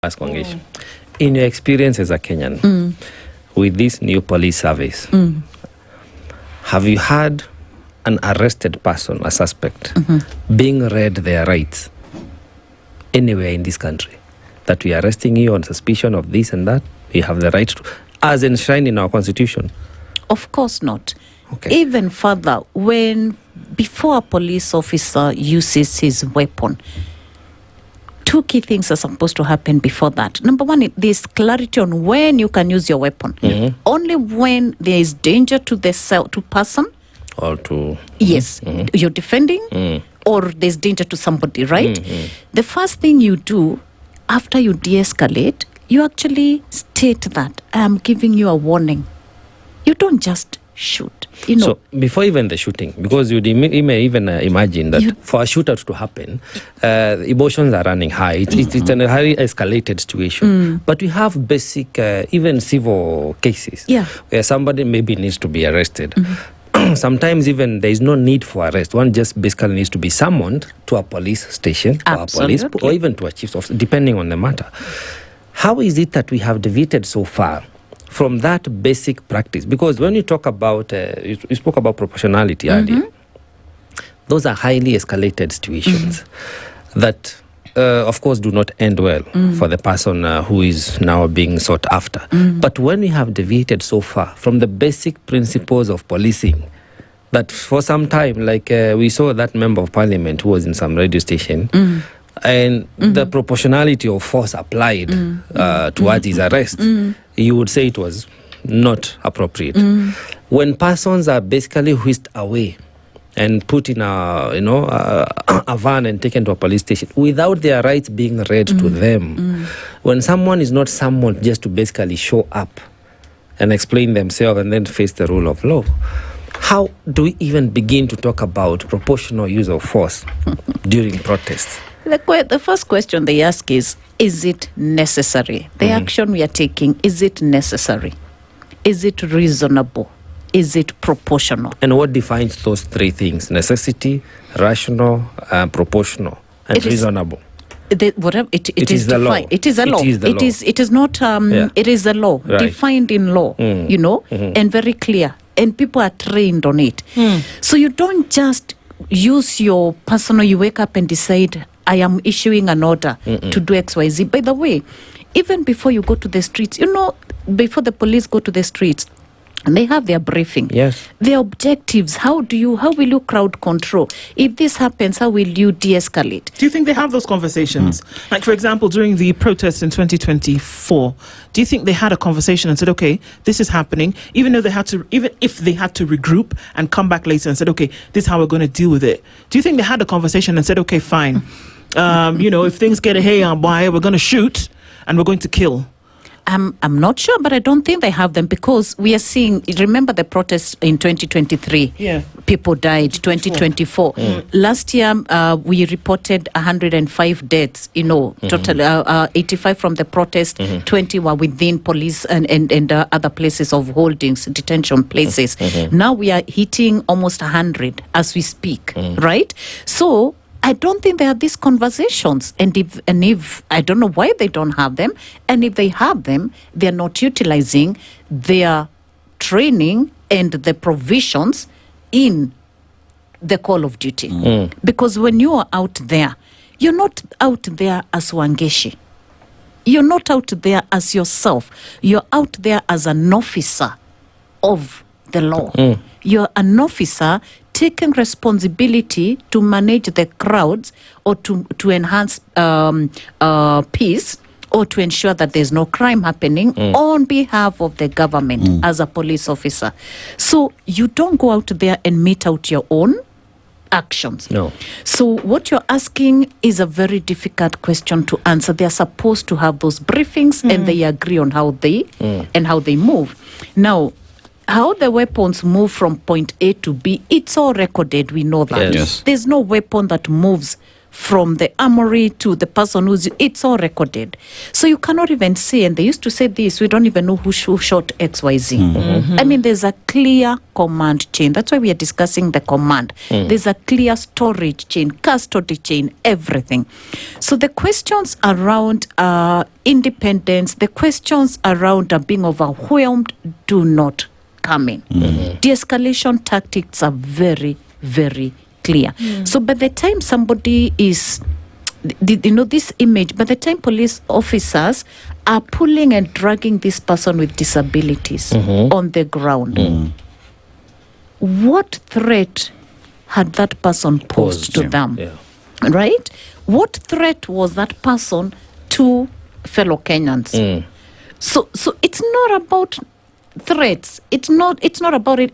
Ask Wangechi. In your experience as a Kenyan, with this new police service, have you had an arrested person, a suspect, being read their rights anywhere in this country? That we are arresting you on suspicion of this and that? You have the right to, as enshrined in our constitution? Of course not. Okay. Even further, before a police officer uses his weapon, two key things are supposed to happen before that. Number one, there's clarity on when you can use your weapon. Only when there is danger to the person. Or to... Yes, you're defending, or there's danger to somebody, right? The first thing you do after you de-escalate, you actually state that I am giving you a warning. You don't just shoot. You know. So before even the shooting, because you may even imagine that for a shootout to happen, emotions are running high. It's a highly escalated situation. But we have basic, even civil cases where somebody maybe needs to be arrested. Sometimes even there is no need for arrest. One just basically needs to be summoned to a police station or a police, or even to a chief's office, depending on the matter. How is it that we have deviated so far from that basic practice? Because when you talk about, you spoke about proportionality earlier, those are highly escalated situations that, of course, do not end well for the person who is now being sought after. But when we have deviated so far from the basic principles of policing, that for some time, like we saw that member of parliament who was in some radio station, and the proportionality of force applied towards his arrest, you would say it was not appropriate. When persons are basically whisked away and put in a van and taken to a police station without their rights being read to them, when someone is not summoned just to basically show up and explain themselves and then face the rule of law, how do we even begin to talk about proportional use of force during protests? The first question they ask is it necessary? The action we are taking, is it necessary? Is it reasonable? Is it proportional? And what defines those three things? Necessity, rational, proportional, and reasonable. It is the law. It is a law. It is not. It is a law defined in law. You know, and very clear. And people are trained on it. So you don't just use your personal. You wake up and decide, I am issuing an order to do XYZ. By the way, even before you go to the streets, before the police go to the streets, they have their briefing. Yes. Their objectives. How will you crowd control? If this happens, how will you de-escalate? Do you think they have those conversations? Like, for example, during the protests in 2024, do you think they had a conversation and said, okay, this is happening, even if they had to regroup and come back later and said, okay, this is how we're going to deal with it? Do you think they had a conversation and said, okay, fine, if things get haywire, we're going to shoot and we're going to kill? I'm not sure, but I don't think they have them, because we are seeing, remember the protests in 2023? Yeah. People died, 2024. Last year, we reported 105 deaths, total 85 from the protest, 20 were within police and other places of holdings, detention places. Now we are hitting almost 100 as we speak, right? So I don't think they have these conversations, and if I don't know why they don't have them, and if they have them, they're not utilizing their training and the provisions in the call of duty. Because when you are out there, you're not out there as Wangechi. You're not out there as yourself. You're out there as an officer of the law. You're an officer taking responsibility to manage the crowds, or to enhance peace, or to ensure that there's no crime happening on behalf of the government as a police officer. So you don't go out there and mete out your own actions. No. So what you're asking is a very difficult question to answer. They're supposed to have those briefings and they agree on how they move. Now, how the weapons move from point A to B, it's all recorded. We know that. Yes. There's no weapon that moves from the armory to the person it's all recorded. So you cannot even say, and they used to say this, we don't even know who shot XYZ. I mean, there's a clear command chain. That's why we are discussing the command. There's a clear storage chain, custody chain, everything. So the questions around independence, the questions around being overwhelmed do not come in. De-escalation tactics are very, very clear. So by the time somebody is, this image, by the time police officers are pulling and dragging this person with disabilities on the ground, what threat had that person posed to them? Right? What threat was that person to fellow Kenyans? So it's not about threats. It's not about it.